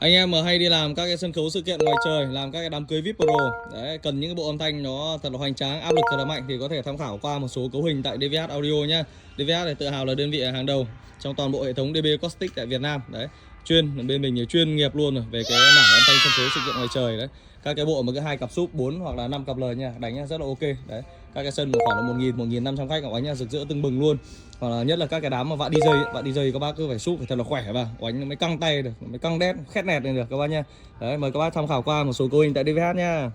Anh em mà hay đi làm các cái sân khấu sự kiện ngoài trời, làm các cái đám cưới VIP Pro đấy, cần những cái bộ âm thanh nó thật là hoành tráng, áp lực thật là mạnh thì có thể tham khảo qua một số cấu hình tại DVH Audio nhá. DVH thì tự hào là đơn vị hàng đầu trong toàn bộ hệ thống DB acoustic tại Việt Nam đấy. Chuyên bên mình là chuyên nghiệp luôn rồi về cái mảng âm thanh sân khấu sự kiện ngoài trời đấy. Các cái bộ mà cứ 2 cặp súp 4 hoặc là 5 cặp lời nha, đánh rất là ok đấy. Các cái sân khoảng là 1.500 khách oánh rực rỡ tưng bừng luôn. Hoặc là nhất là các cái đám mà vạ DJ các bác cứ phải súp phải thật là khỏe vào, oánh nó mới căng tay được, mới căng đét khét nẹt lên được các bác nha. Đấy, mời các bác tham khảo qua một số cấu hình tại DVH nha.